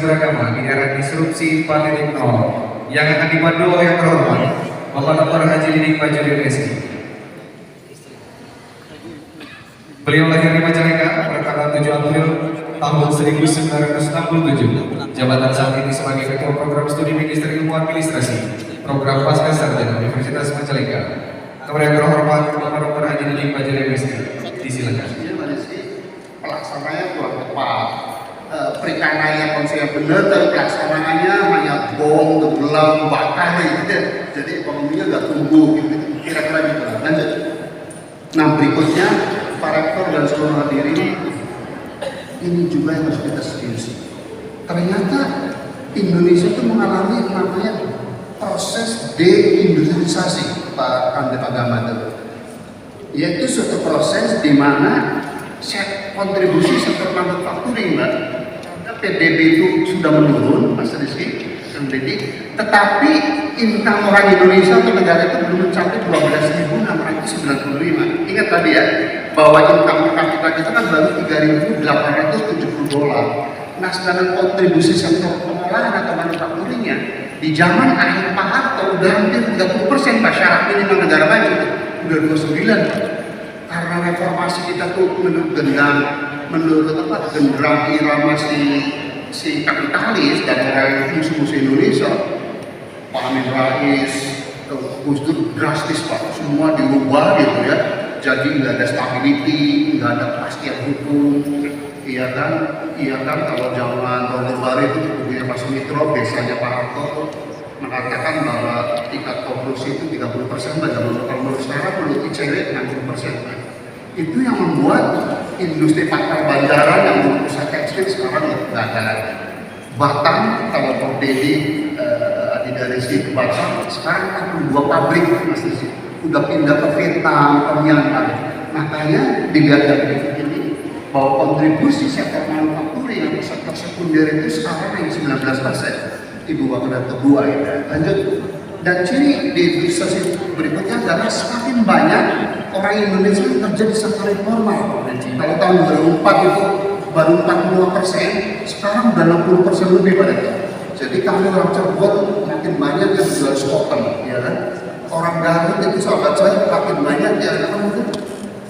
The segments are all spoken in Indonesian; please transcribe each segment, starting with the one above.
beragama di era disrupsi 4.0 yang akan dipandu oleh yang terhormat Bapak Dr. Haji Didik Fajrul MSI. Beliau lahir di Majalengka pada tanggal 7 April tahun 1967. Jabatan saat ini sebagai Ketua Program Studi Magister Ilmu Administrasi Program Pasca Sarjana Universitas Majalengka. Kepada yang terhormat Bapak Dr. Haji Didik Fajrul MSI, disilakan. Pelaksananya kurang tepat, perikanannya konsep benar, tapi pelaksanaannya hanya bom, tenggelam, bakar gitu. Jadi ekonominya nggak tumbuh gitu. Kira-kira gitu lah. Lanjut. Nah berikutnya Pak Rektor dan seluruh hadirin, ini juga yang harus kita seriusi. Ternyata Indonesia itu mengalami namanya proses deindustrialisasi, Pak Kandet Agama itu, yaitu suatu proses di mana kontribusi sektor manufacturing, Mbak, PDB itu sudah menurun, Mas Rizky, tetapi income orang Indonesia atau negara itu belum mencapai 12.695. Ingat tadi ya, bahwa income per kapita kita kan baru 3.870 dolar. Nah, sedangkan kontribusi sektor pengolahan atau manufacturingnya di zaman akhir Pak Harto udah hampir 30%, Pak, syarat minimal negara maju udah 29%. Karena reformasi kita tuh menurut genderang irama si kapitalis dan orang musuh-musuh Indonesia, Pak Amin Rais, Gus Dur drastis, Pak, semua diubah gitu ya. Jadi nggak ada stability, nggak ada kepastian hukum, iya kan kalau zaman Orde Baru itu punya Pak Sumitro, biasanya Pak Harto mengatakan bahwa tingkat korupsi itu 30%, kalau sekarang menurut ICW 60%. Itu yang membuat industri pangkal bandara yang untuk usaha tekstil sekarang nggak ada lagi. Bahkan kalau Pak Dedi dari sini ke Batam, sekarang 42 pabrik masih udah pindah ke Vietnam, ke Myanmar. Makanya dilihat dari ini bahwa kontribusi sektor manufakturing atau sektor sekunder itu sekarang yang 19%. Ibu waktu dan kedua ya. Lanjut. Dan ciri di sesi berikutnya adalah semakin banyak orang Indonesia yang kerja di sektor informal. Kalau tahun 2004 itu baru 42%, sekarang udah 60% lebih pada itu. Jadi kami orang Cirebon makin banyak yang jual skoten, ya kan? Orang Garut itu sahabat saya makin banyak ya kan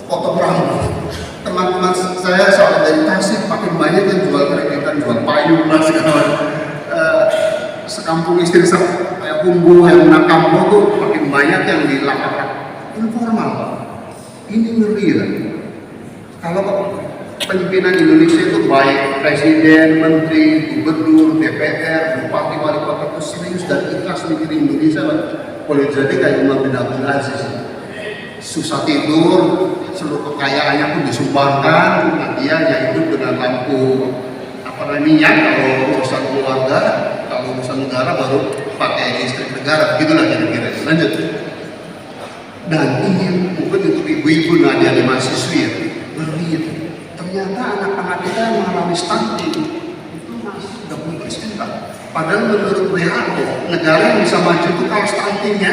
potong rambut. Teman-teman saya sahabat dari Tasik makin banyak yang jual kreditan, jual payung lah sekarang. Sekampung istri saya kayak bumbu yang nakam itu makin banyak yang dilakukan informal, Pak. Ini ngeri ya. Kalau pemimpinan Indonesia itu baik presiden, menteri, gubernur, DPR, bupati, wali kota itu serius dan ikhlas mikirin Indonesia, Pak. Boleh jadi kayak Umar bin Abdul Aziz, susah tidur, seluruh kekayaannya pun disumbangkan, nah dia hidup dengan lampu minyak kalau urusan keluarga, kalau urusan negara baru pakai listrik negara, begitulah kira-kira. Lanjut. Dan ini mungkin untuk ibu-ibu nadia di mahasiswi ya, ngeri. Ternyata anak-anak kita yang mengalami stunting itu masih 30%, Pak. Padahal menurut WHO, negara yang bisa maju itu kalau stuntingnya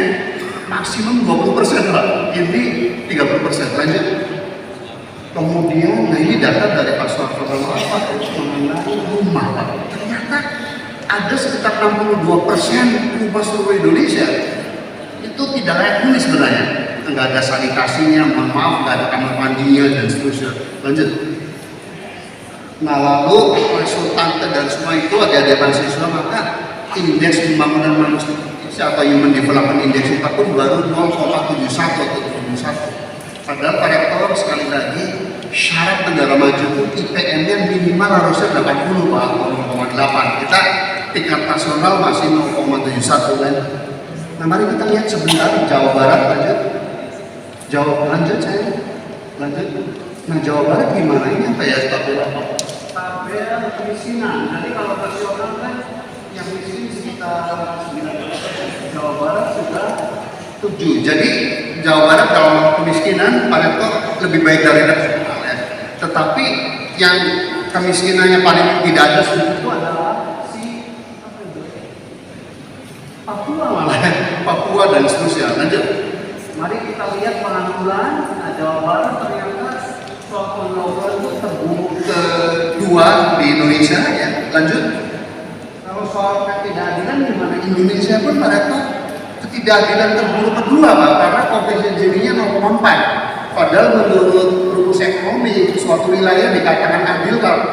maksimum 20%, Pak. Ini 30%. Lanjut. Kemudian, nah ini data dari Pak Soeharto mengenai rumah, Pak. Ternyata ada sekitar 62% rumah seluruh Indonesia itu tidak layak huni sebenarnya. Nggak ada sanitasinya, mohon maaf, nggak ada kamar mandinya dan seterusnya. Lanjut. Nah lalu konsultan dan semua itu ada mahasiswa, maka indeks pembangunan manusia atau Human Development Index kita pun baru 0,71 atau 71. Padahal Pak Rektor sekali lagi syarat negara maju itu IPM-nya minimal harusnya 80, Pak, 0,8. Kita tingkat nasional masih 0,71 kan. Nah mari kita lihat sebentar Jawa Barat, lanjut saya. Nah Jawa Barat gimana, ini apa ya tabel kemiskinan. Nanti kalau nasional kan yang miskin sekitar 9%, Jawa Barat sudah 7. Jadi Jawa Barat dalam kemiskinan Pak Rektor lebih baik dari nasional ya. Tetapi yang kemiskinannya paling tidak ada itu adalah Papua malah, Papua dan seterusnya. Lanjut. Mari kita lihat pengangguran. Nah, Jawa Barat ternyata soal pengangguran itu terburuk kedua di Indonesia ya. Lanjut. soal ketidakadilan gimana? Indonesia pun mereka ketidakadilan terburuk kedua Pak, karena koefisien Gini-nya 0,4. Padahal menurut rumus ekonomi suatu wilayah dikatakan adil kalau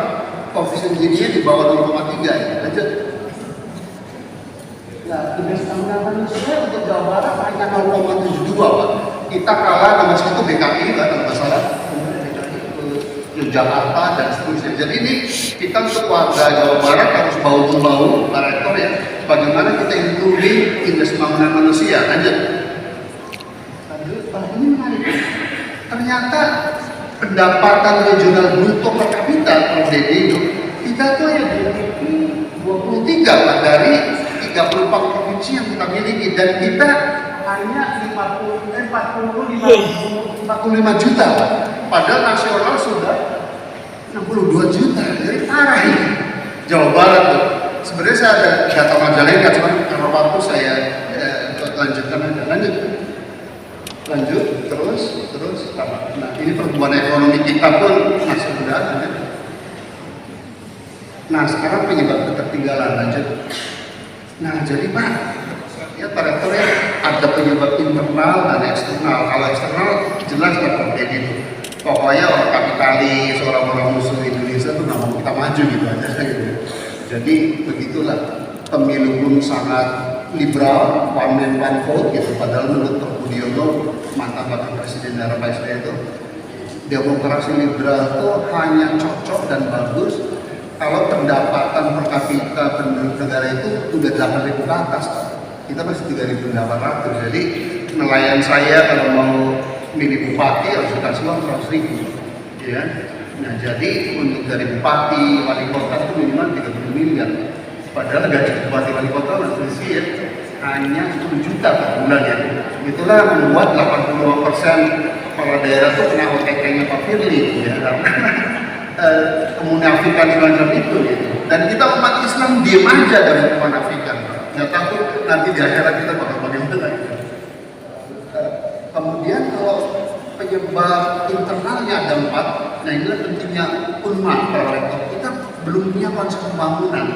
koefisien Gini-nya di bawah 0,3 ya. Lanjut. Nah, indeks pembangunan manusia untuk Jawa Barat hanya 0,72 Pak. Kita kalah nomor 1 DKI kan, kalau nggak salah. Jakarta dan seterusnya. Jadi ini kita untuk warga Jawa Barat harus bahu-membahu, Pak Rektor ya, bagaimana kita improving indeks pembangunan manusia. Lanjut. Ini menarik. Ternyata pendapatan regional bruto per kapita per DD kita tuh ya memiliki 23 Pak, dari 34 provinsi yang kita miliki, dan kita hanya 45 juta Pak. Padahal nasional sudah 62 juta, jadi parah ini Jawa Barat tuh. Sebenarnya saya ada data Majalengka, cuma karena waktu saya lanjutkan aja. Lanjut terus. Nah ini pertumbuhan ekonomi kita pun masih mudah. Nah sekarang penyebab ketertinggalan, lanjut. Nah jadi Pak, ya Pak Rektor ya, ada penyebab internal dan eksternal. Kalau eksternal jelas Pak itu. Pokoknya orang kapitalis, orang-orang musuh Indonesia itu nggak mau kita maju gitu aja gitu. Jadi begitulah, pemilu pun sangat liberal, one man one vote gitu. Padahal menurut Pak Budiono, mantan wakil presiden daerah Pak SBY itu, demokrasi liberal itu hanya cocok dan bagus kalau pendapatan per kapita penduduk negara itu udah 8.000 ke atas. Kita masih 3.800. Jadi nelayan saya kalau mau milih bupati harus dikasih uang 100.000, ya. Nah jadi untuk dari bupati, wali kota itu minimal 30 miliar. Padahal gaji bupati wali kota masih ya, hanya 10 juta per bulan ya. Itulah membuat 82% kepala daerah itu kena OTK-nya Pak Firly, ya, karena kemunafikan semacam itu gitu. Dan kita umat Islam diem aja dari kemunafikan. Nggak takut nanti di akhirat kita bakal bagaimana gitu. Kemudian kalau penyebab internalnya ada 4, nah inilah pentingnya UNMAS Pak Rektor. Kita belum punya konsep pembangunan.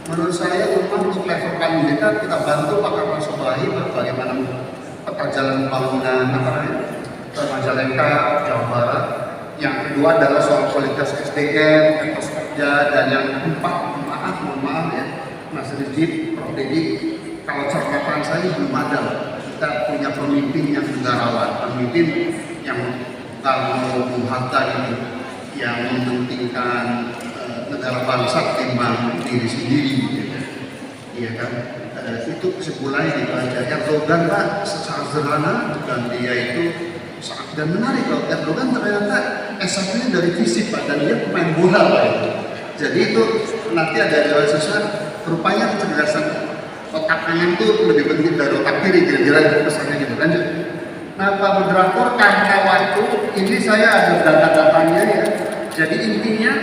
Menurut saya UNMAS untuk level paling dekat kita bantu Pak Kapal Sobahi bagaimana peta jalan pembangunan Majalengka, Jawa Barat. Yang kedua adalah soal kualitas SDM, etos kerja, dan yang keempat, mohon maaf ya, Mas Rizky, Prof. Dedi, kalau catatan saya belum ada. Kita punya pemimpin yang negarawan, pemimpin yang kalau Bung Hatta itu yang mementingkan negara bangsa ketimbang diri sendiri, gitu. Iya kan? Itu kesimpulannya itu aja. Erdogan Pak secara sederhana dan dia itu sangat dan menarik loh. Erdogan ternyata S1-nya dari fisik Pak, dan dia pemain bola Pak. Jadi itu nanti ada realisasi rupanya kecerdasan otak kanan itu lebih penting dari otak kiri, kira-kira pesannya gitu. Lanjut. Nah Pak Moderator, karena waktu ini saya ada data-datanya ya. Jadi intinya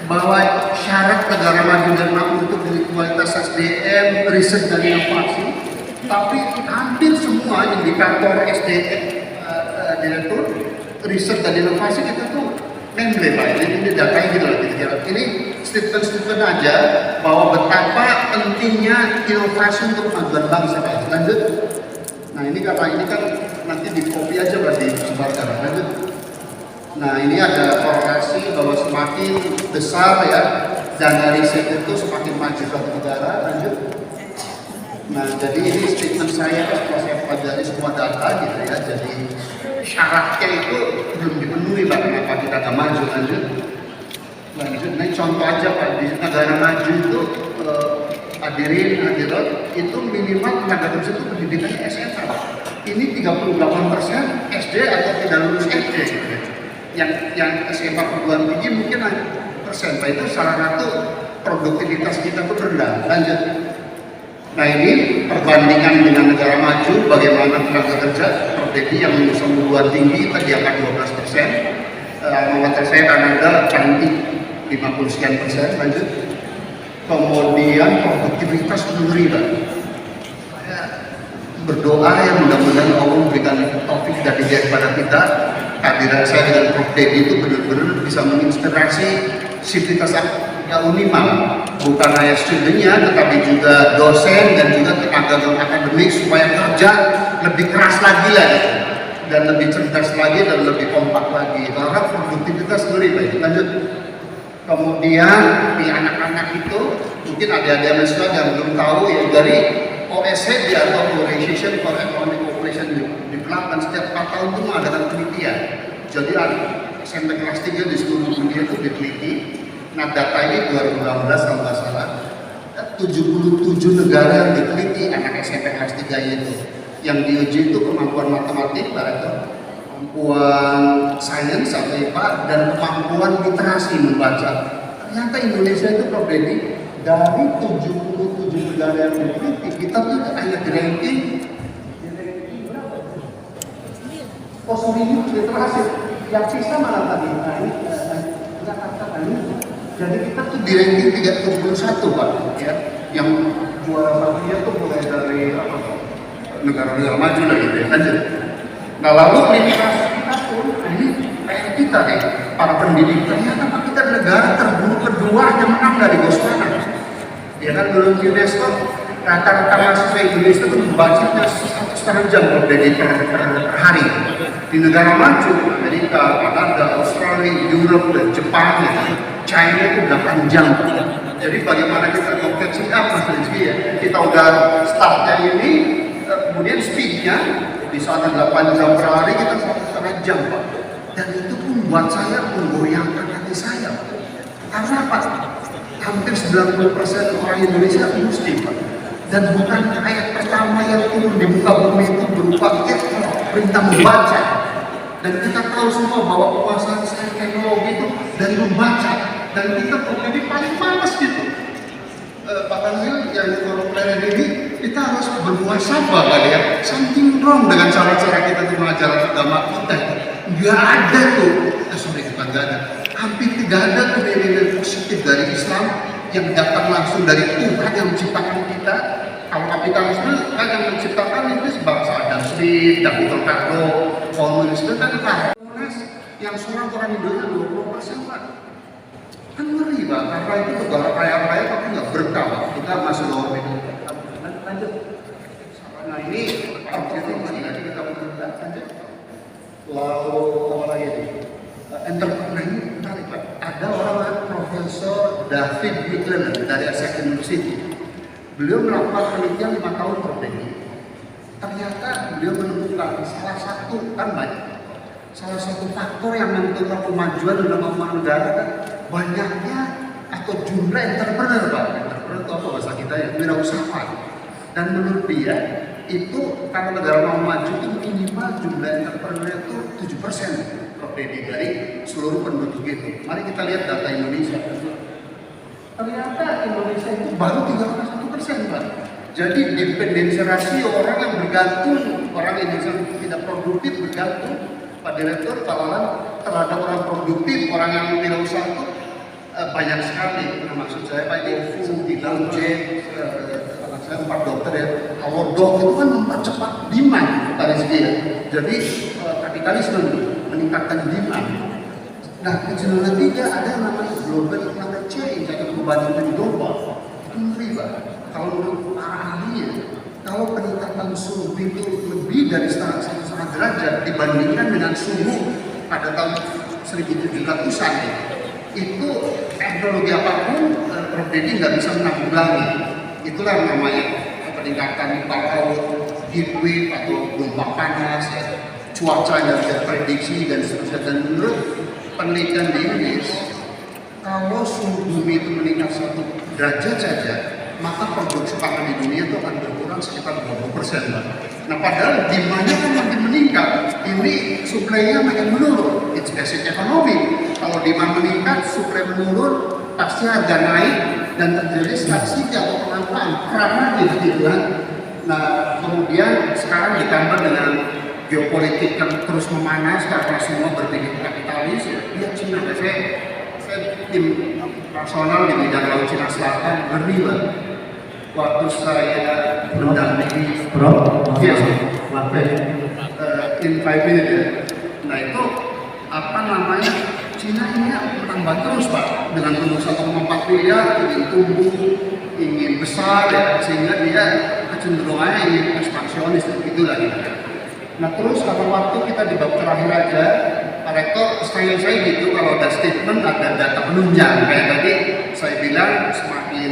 bahwa syarat negara maju dan makmur untuk kualitas SDM, riset dan inovasi, tapi hampir semua indikator SDM direktur riset dan inovasi kita tuh memble Pak. Ini datanya gitu loh kira-kira. Ini statement aja bahwa betapa pentingnya inovasi untuk kemajuan bangsa Pak. Lanjut. Nah ini karena ini kan nanti di copy aja berarti sebarkan. Lanjut. Nah ini ada korelasi bahwa semakin besar ya dana riset itu semakin maju suatu negara. Lanjut. Nah jadi ini statement saya setelah saya pelajari semua data gitu ya. Jadi syaratnya itu belum dipenuhi Pak, kenapa kita nggak maju. Lanjut. Nah contoh aja Pak, di negara maju itu hadirat itu minimal tenaga kerja itu pendidikannya SMA. Ini 38% SD atau tidak lulus SD. Yang SMA perguruan tinggi mungkin 1%. Pak, itu salah satu produktivitas kita itu rendah. Lanjut. Nah ini perbandingan dengan negara maju, bagaimana tenaga kerja Dedi yang lulus perguruan tinggi tadi akan 12%. Menurut saya Kanada paling tinggi 50 sekian persen. Lanjut. Kemudian produktivitas menurun. Saya berdoa ya mudah-mudahan Allah memberikan taufik dan hidayah kepada kita. Kehadiran saya dengan Prof. Dedi itu benar-benar bisa menginspirasi sivitas Unimam bukan hanya studentnya, tetapi juga dosen dan juga tenaga non akademik supaya kerja lebih keras lagi lah gitu. Dan lebih cerdas lagi dan lebih kompak lagi karena produktivitas lebih baik. Lanjut. Kemudian di anak-anak itu mungkin ada mahasiswa yang belum tahu ya, dari OECD atau Organization for Economic Cooperation Development setiap 4 tahun itu mengadakan penelitian. Jadi SMP kelas 3 di seluruh dunia itu diteliti. Nah data ini 2016 kalau nggak salah, 77 negara yang diteliti anak SMP kelas 3 itu. Yang diuji itu kemampuan matematik, kemampuan sains atau IPA, dan kemampuan literasi membaca. Ternyata Indonesia itu Prof Denny, dari 77 negara yang diteliti, kita tuh hanya di ranking berapa? Oh sorry, ini literasi. Yang sisa malah tadi, Jakarta tadi. Jadi kita tuh di ranking 31 Pak, ya. Yang juara satunya tuh mulai dari apa? Negara-negara maju lah gitu ya. Lanjut. Nah lalu literasi kita pun, ini kayak kita nih, para pendidik, ternyata kita negara terburuk kedua yang menang dari Botswana. Ya kan, menurut UNESCO, rata-rata mahasiswa Indonesia itu membacanya 1,5 jam per hari. Di negara maju, Amerika, Kanada, Australia, Europe, dan Jepang, China itu 8 jam. Jadi bagaimana kita kompetisi Mas Rizky ya? Kita udah startnya ini, kemudian speednya di sana 8 jam per hari, kita 1,5 jam Pak. Dan itu pun buat saya menggoyangkan hati saya Pak. Karena apa? Hampir 90% orang Indonesia muslim Pak. Dan bukan ayat pertama yang turun di muka bumi itu berupa perintah membaca. Dan kita tahu semua bahwa kekuasaan teknologi itu dari membaca. Dan kita jadi paling malas gitu. Bahkan yang kolonial ini kita harus bermuasabah kali ya. Something wrong dengan cara-cara kita tuh mengajar agama kita. Nggak ada tuh, bukan nggak ada. Hampir tidak ada tuh nilai-nilai positif dari Islam yang datang langsung dari Tuhan yang menciptakan kita. Kalau kapitalisme kan yang menciptakan itu sebangsa Adam Smith, David Ricardo, komunisme kan yang seorang orang Indonesia 20% Pak. Kan ngeri Pak, karena itu negara kaya-kaya tapi nggak berkah Pak. Kita masih lower middle. Lanjut. Nah ini nanti kita lanjut. Lalu apa lagi ini? Entrepreneur ini menarik Pak. Ada orang Profesor David Wicklen dari Essex University. Beliau melakukan penelitian 5 tahun Prof Denny. Ternyata beliau menemukan salah satu faktor yang menentukan kemajuan dalam kemampuan negara kan banyaknya atau jumlah entrepreneur Pak. Entrepreneur itu apa bahasa kita ya? Wirausahawan. Dan menurut dia itu kalau negara mau maju itu minimal jumlah entrepreneur itu 7% Prof Denny dari seluruh penduduk itu. Mari kita lihat data Indonesia. Ternyata Indonesia itu baru 31% Pak. Jadi dependensi rasio orang yang bergantung, orang Indonesia tidak produktif bergantung pada direktur terhadap orang produktif, orang yang wirausaha itu banyak sekali. Nah, maksud saya Pak ini J, anak saya 4 dokter ya, Howard itu kan mempercepat demand dari segi ya. Jadi kapitalisme meningkatkan demand. Nah, kecenderungan ketiga ada yang namanya global climate change atau perubahan global. Itu ngeri Pak. Kalau menurut para ahli ya, kalau peningkatan suhu itu lebih dari 1,5 derajat dibandingkan dengan suhu pada tahun 1700-an ya, itu teknologi apapun Prof Denny nggak bisa menanggulangi. Itulah namanya peningkatan laut, heat wave atau gelombang panas, ya, cuaca yang tidak prediksi dan seterusnya. Dan menurut penelitian di Inggris, kalau suhu bumi itu meningkat 1 derajat saja, maka produksi pangan di dunia itu akan berkurang sekitar 20%. Nah padahal demandnya kan makin meningkat, ini suplainya makin menurun. It's basic economy. Kalau demand meningkat, suplai menurun, pasti harga naik dan terjadi stagnasi atau kelangkaan karena gitu kan. Nah kemudian sekarang ditambah dengan geopolitik yang terus memanas karena semua berpikir kapitalis. Ya Cina, saya tim nasional di bidang laut Cina Selatan ngeri banget. Waktu saya mendampingi in 5 minutes ya. Nah itu apa namanya Cina ini bertambah terus Pak, dengan tumbuh 1,4 miliar, ingin tumbuh, ingin besar ya, sehingga dia kecenderungannya ingin ekspansionis gitu lagi. Nah terus karena waktu kita di bab terakhir aja, Pak Rektor, style saya gitu kalau ada statement ada data penunjang kayak tadi saya bilang semakin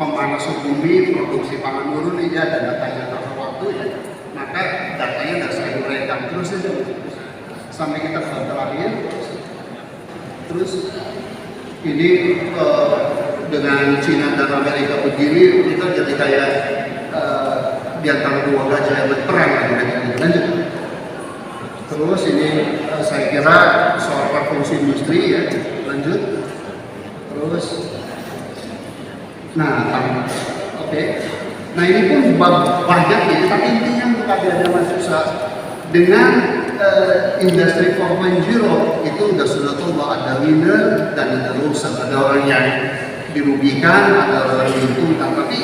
memanas suhu bumi, produksi pangan turun ya, ada datanya karena waktu ya, maka datanya nggak saya uraikan terus aja sampai kita bab terakhir. Terus ini dengan Cina dan Amerika begini kita jadi kayak di antara dua gajah yang berperang lanjut. Terus ini saya kira soal revolusi industri ya, lanjut. Terus nah oke. Nah ini pun banyak ya, tapi intinya bukan ada Mas susah dengan industri 4.0 itu sudah tahu bahwa ada winner dan ada loser, ada orang yang dirugikan, ada orang yang diuntungkan. Tapi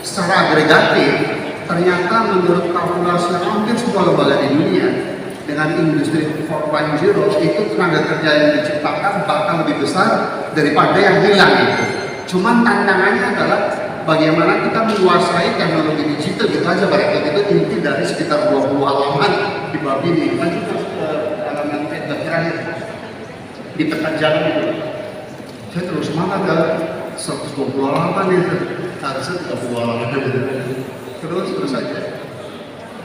secara agregatif ternyata menurut kalkulasi hampir semua lembaga di dunia dengan industri 4.0 itu tenaga kerja yang diciptakan bakal lebih besar daripada yang hilang itu. Cuman tantangannya adalah bagaimana kita menguasai teknologi digital gitu aja, berarti itu inti dari sekitar 20 halaman di bab ini. Lanjut ke halaman terakhir di peta jalan itu. Saya terus semangat ke 120 halaman itu, harusnya 30 halaman itu. Terus aja.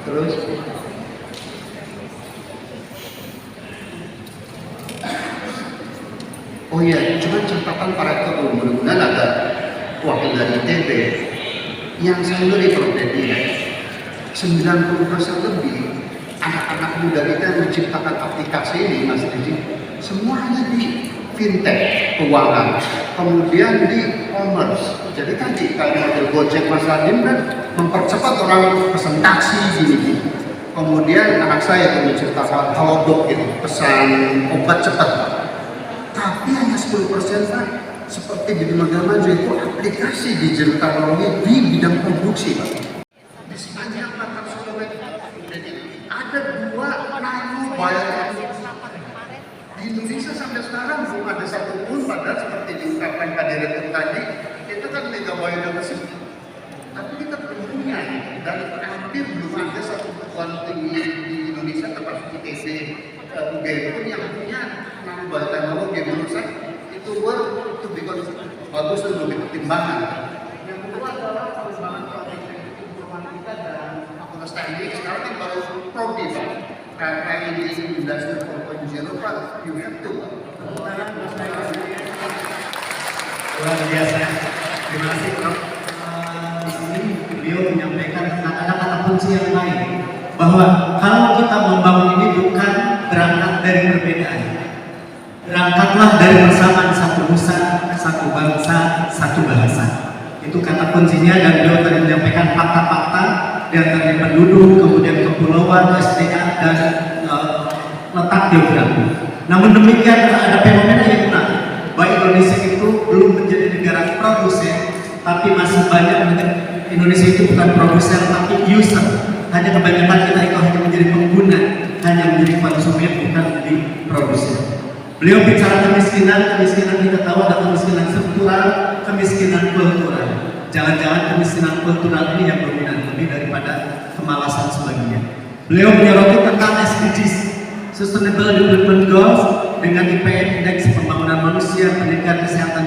Terus. Oh iya, cuma catatan Pak Rektor mudah-mudahan ada wakil dari ITB yang saya ngeri Prof Dedi ya, 90% lebih anak-anak muda kita yang menciptakan aplikasi ini Mas Dedi, semuanya di fintech, keuangan, kemudian di commerce. Jadi tadi kalau model Gojek Mas Radim kan mempercepat orang pesan taksi gini. Kemudian anak saya itu menciptakan halodoc gitu, pesan obat cepat. Tapi hanya 10% Pak. Seperti di lembaga maju itu aplikasi digital teknologi di bidang produksi Pak. Di sepanjang 400 km ada 2 nano biotech. Di Indonesia sampai sekarang belum ada satupun, padahal seperti diungkapkan Pak Direktur tadi, itu kan mega biodiversity. Tapi kita belum punya, dan hampir belum ada satu perguruan tinggi di Indonesia termasuk ITB, UGM pun yang punya nano bioteknologi. Menurut saya itu itu bagus dan lebih pertimbangan. Yang kedua adalah pengembangan pabrik kita dan fakultas teknik. Sekarang kan baru prodi Pak. Karena ini industri 4.0 Pak, you have to. Luar biasa. Terima kasih Prof. Di sini beliau menyampaikan kata-kata kunci yang lain, bahwa kalau kita membangun ini bukan berangkat dari perbedaan. Berangkatlah dari persamaan satu nusa, satu bangsa, satu bahasa. Itu kata kuncinya, dan beliau tadi menyampaikan fakta-fakta di antaranya penduduk, kemudian kepulauan, SDA, dan letak geografi. Namun demikian ada fenomena yang menarik, bahwa Indonesia itu belum menjadi negara produsen, tapi masih banyak Indonesia itu bukan produsen tapi user. Hanya kebanyakan kita itu hanya menjadi pengguna, hanya menjadi konsumen, bukan menjadi produsen. Beliau bicara kemiskinan kita tahu ada kemiskinan struktural, kemiskinan kultural. Jangan-jangan kemiskinan kultural ini yang dominan lebih daripada kemalasan sebagainya. Beliau menyoroti tentang SDGs, Sustainable Development Goals, dengan IPN, Indeks Pembangunan Manusia, Pendidikan, Kesehatan,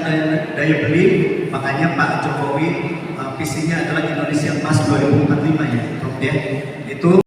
Daya Beli. Makanya Pak Jokowi visinya adalah Indonesia Emas 2045 ya, Prof ya.